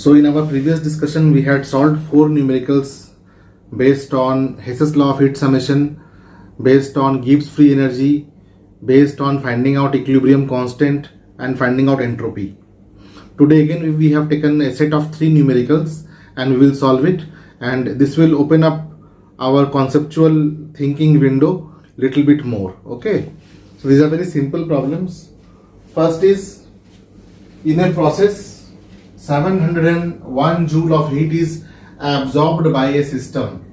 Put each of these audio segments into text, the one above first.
So in our previous discussion, we had solved four numericals based on Hess's law of heat summation, based on Gibbs free energy, based on finding out equilibrium constant and finding out entropy. Today again we have taken a set of three numericals and we will solve it, and this will open up our conceptual thinking window little bit more. Okay, so these are very simple problems. First is, in a process 701 joule of heat is absorbed by a system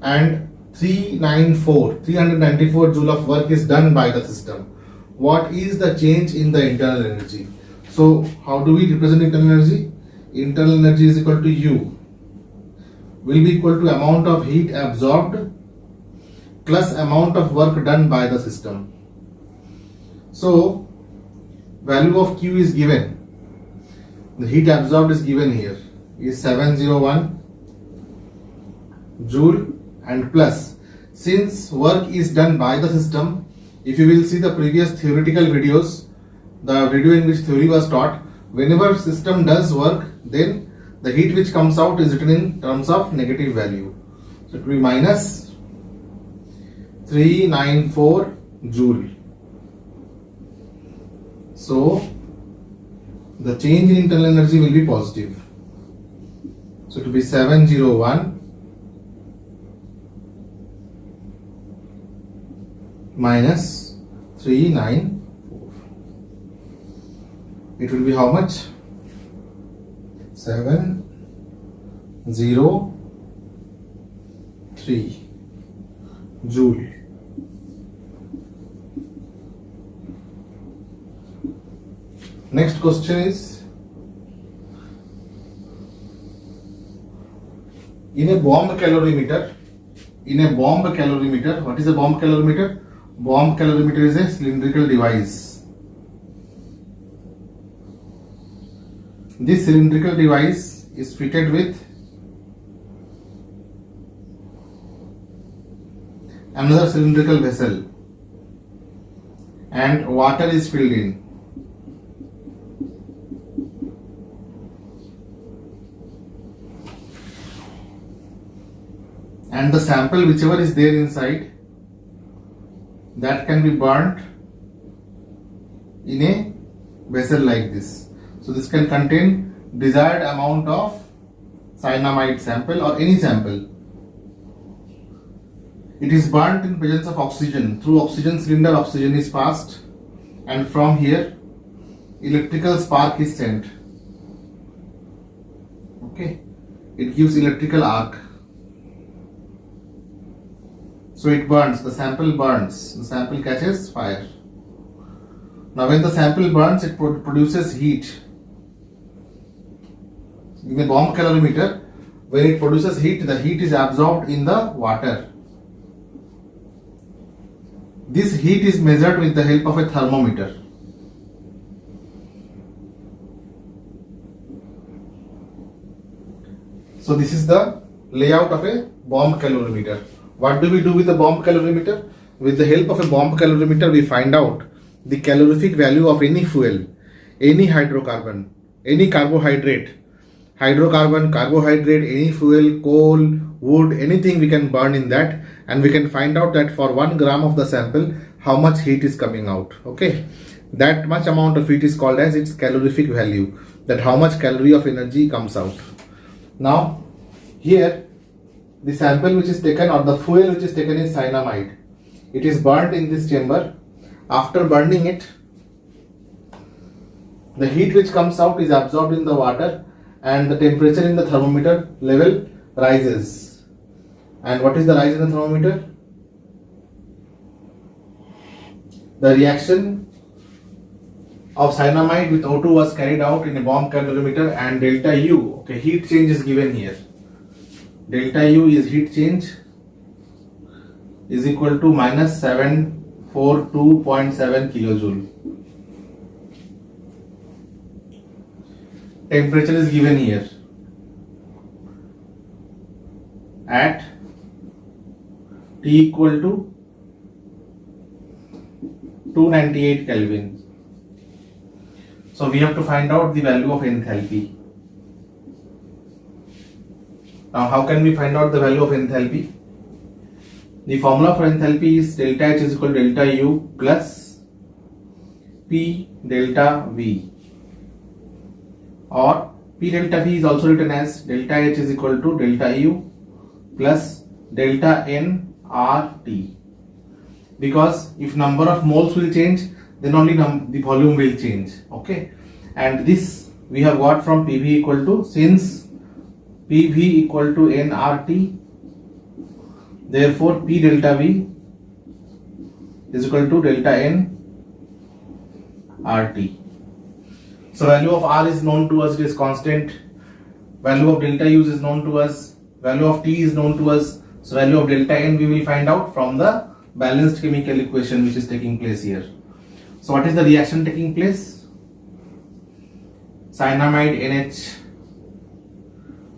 and 394 joule of work is done by the system. What is the change in the internal energy? So how do we represent internal energy? Internal energy is equal to U, will be equal to amount of heat absorbed plus amount of work done by the system. So value of Q is given. The heat absorbed is given here is 701 joule and plus, since work is done by the system, if you will see the previous theoretical videos, the video in which theory was taught, whenever system does work, then the heat which comes out is written in terms of negative value. So it will be minus 394 joule. So the change in internal energy will be positive. So it will be 701 minus 394. It will be how much? 703 joule. Next question is, in a bomb calorimeter, what is a bomb calorimeter? Bomb calorimeter is a cylindrical device. This cylindrical device is fitted with another cylindrical vessel and water is filled in. And the sample, whichever is there inside, that can be burnt in a vessel like this. So this can contain desired amount of cyanamide sample or any sample. It is burnt in presence of oxygen. Through oxygen cylinder, oxygen is passed, and from here electrical spark is sent. Okay, it gives electrical arc. So it burns, the sample burns, the sample catches fire. Now when the sample burns, it produces heat. In a bomb calorimeter, when it produces heat, the heat is absorbed in the water. This heat is measured with the help of a thermometer. So this is the layout of a bomb calorimeter. What do we do with a bomb calorimeter? With the help of a bomb calorimeter, we find out the calorific value of any fuel, any hydrocarbon, any carbohydrate, carbohydrate, any fuel, coal, wood, anything we can burn in that, and we can find out that for 1 gram of the sample, how much heat is coming out. Okay, that much amount of heat is called as its calorific value, that how much calorie of energy comes out. Now here, the sample which is taken or the fuel which is taken is cyanamide. It is burnt in this chamber. After burning it, the heat which comes out is absorbed in the water and the temperature in the thermometer level rises. And what is the rise in the thermometer? The reaction of cyanamide with O2 was carried out in a bomb calorimeter, and delta U, okay, heat change is given here. Delta U is heat change, is equal to minus 742.7 kilojoule. Temperature is given here at T equal to 298 Kelvin. So we have to find out the value of enthalpy. Now how can we find out the value of enthalpy? The formula for enthalpy is delta H is equal to delta U plus P delta V, or P delta V is also written as delta H is equal to delta U plus delta N RT, because if number of moles will change, then only the volume will change. Okay, and this we have got from PV equal to, since PV equal to nRT, therefore P delta V is equal to delta N RT. So value of R is known to us, it is constant. Value of delta U is known to us. Value of T is known to us. So value of delta N we will find out from the balanced chemical equation which is taking place here. So what is the reaction taking place? Cyanamide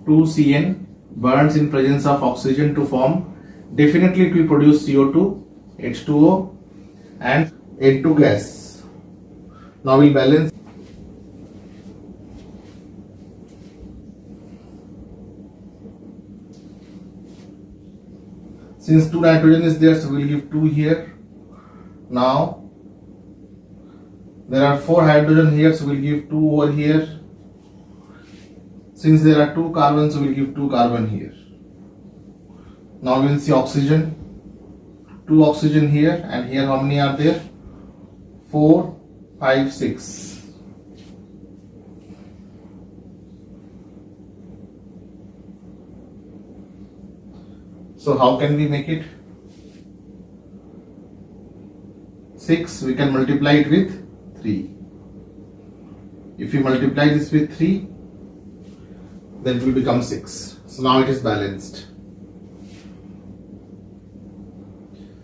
NH2CN burns in presence of oxygen to form, definitely it will produce CO2, H2O and N2 gas. Now we'll balance. Since 2 nitrogen is there, so we'll give 2 here. Now there are 4 hydrogen here, so we'll give 2 over here. Since there are 2 carbons, so we'll give 2 carbon here. Now we'll see oxygen. 2 oxygen here, and here how many are there? 4, 5, 6. So how can we make it? 6, we can multiply it with 3. If we multiply this with 3, then it will become 6. So now it is balanced.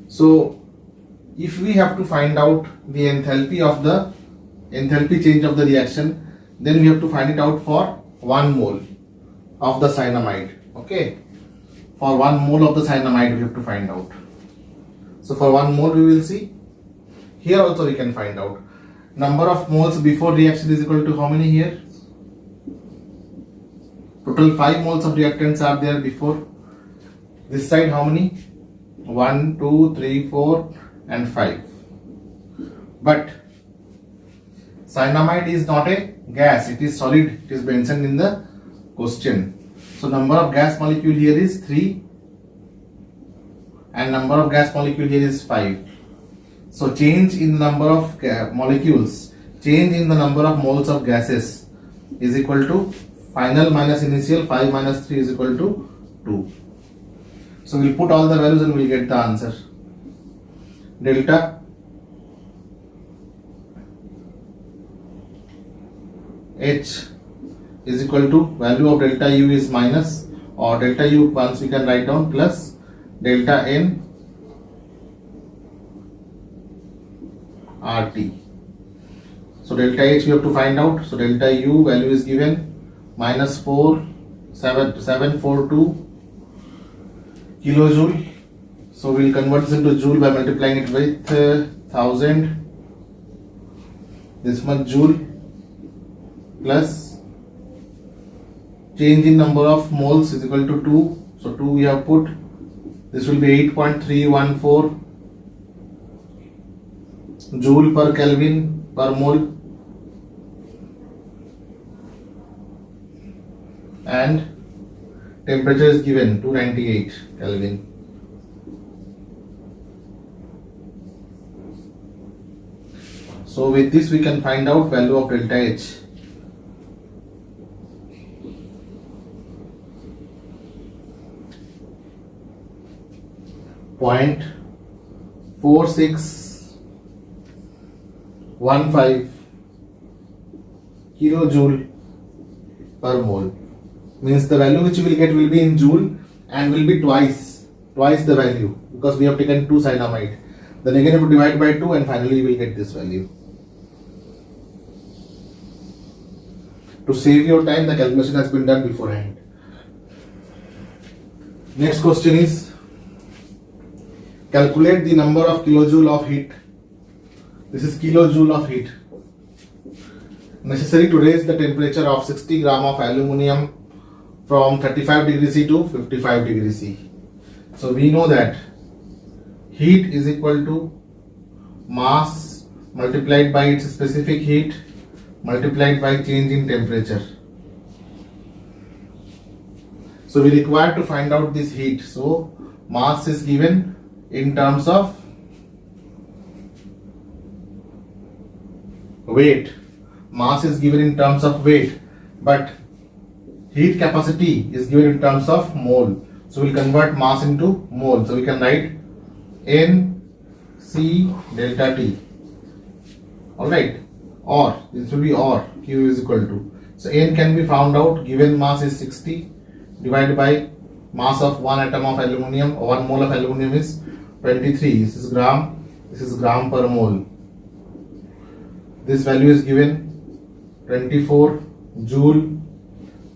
So if we have to find out the enthalpy change of the reaction, then we have to find it out for 1 mole of the cyanamide. Okay, for 1 mole of the cyanamide we have to find out. So for 1 mole we will see. Here also we can find out. Number of moles before reaction is equal to how many here? Total 5 moles of reactants are there before. This side how many? 1, 2, 3, 4 and 5. But cyanamide is not a gas, it is solid, it is mentioned in the question. So number of gas molecule here is 3 and number of gas molecule here is 5. So change in the number of molecules, change in the number of moles of gases is equal to final minus initial. 5 minus 3 is equal to 2. So we'll put all the values and we'll get the answer. Delta H is equal to, value of delta U is minus, or delta U once we can write down, plus delta N RT. So delta H we have to find out. So delta U value is given minus 742 kilojoule. So we will convert this into joule by multiplying it with 1000. This much joule plus change in number of moles is equal to 2. So 2 we have put. This will be 8.314 joule per Kelvin per mole, and temperature is given 298 Kelvin. So with this we can find out value of delta H. Point 4615 kilojoule per mole. Means the value which you will get will be in joule and will be twice the value, because we have taken 2 cyanamide. Then again you have to divide by 2 and finally you will get this value. To save your time, the calculation has been done beforehand. Next question is, calculate the number of kilojoule of heat. This is kilojoule of heat necessary to raise the temperature of 60 gram of aluminum from 35 degrees C to 55 degrees C. So we know that heat is equal to mass multiplied by its specific heat multiplied by change in temperature. So we require to find out this heat. So mass is given in terms of weight. Mass is given in terms of weight, but heat capacity is given in terms of mole. So we'll convert mass into mole. So we can write N C delta T. Alright, or this will be or Q is equal to. So N can be found out, given mass is 60 divided by mass of 1 atom of aluminum, or 1 mole of aluminum is 23. This is gram per mole. This value is given 24 joule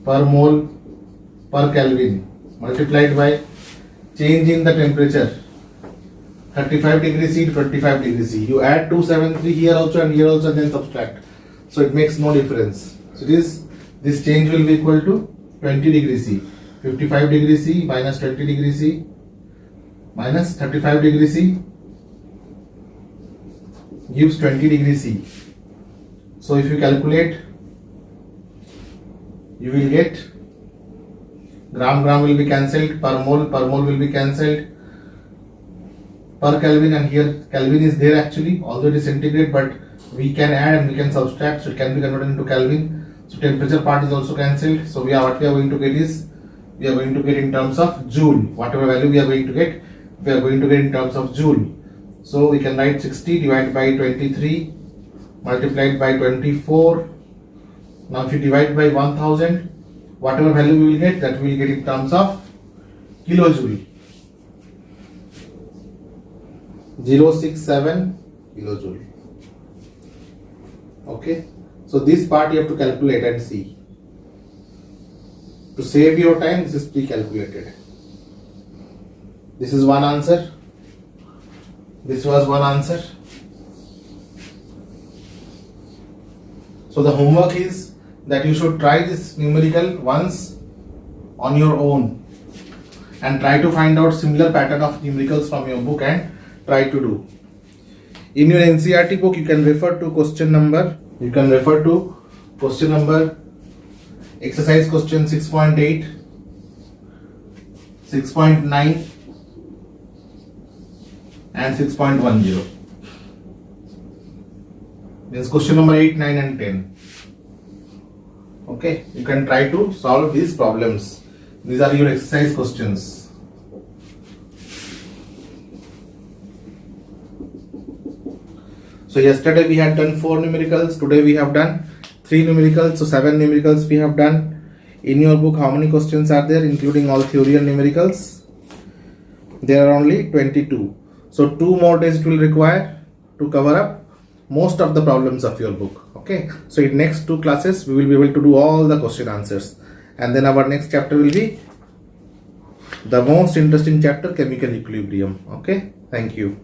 per mole per Kelvin multiplied by change in the temperature 35 degrees C to 25 degrees C. You add 273 here also and here also and then subtract. So it makes no difference. So this change will be equal to 20 degrees C. 55 degrees C minus 20 degrees C minus 35 degrees C gives 20 degrees C. So if you calculate, you will get gram will be cancelled, per mole will be cancelled, per Kelvin, and here Kelvin is there actually, although it is centigrade, but we can add and we can subtract, so it can be converted into Kelvin. So temperature part is also cancelled. So what we are going to get is, we are going to get in terms of joule. Whatever value we are going to get, we are going to get in terms of joule. So we can write 60 divided by 23 multiplied by 24. Now if you divide by 1000, whatever value we will get, that we will get in terms of kilojoule. 067 kilojoule. Okay, so this part you have to calculate and see. To save your time, this is pre-calculated. This is one answer. This was one answer. So the homework is that you should try this numerical once on your own and try to find out similar pattern of numericals from your book and try to do. In your NCERT book, you can refer to question number. Exercise question 6.8, 6.9 and 6.10. Means question number 8, 9 and 10. Okay, you can try to solve these problems. These are your exercise questions. So yesterday we had done 4 numericals, today we have done 3 numericals, so 7 numericals we have done. In your book, how many questions are there, including all theory and numericals? There are only 22. So 2 more days it will require to cover up most of the problems of your book. Okay, so in next 2 classes we will be able to do all the question answers, and then our next chapter will be the most interesting chapter, chemical equilibrium. Okay, thank you.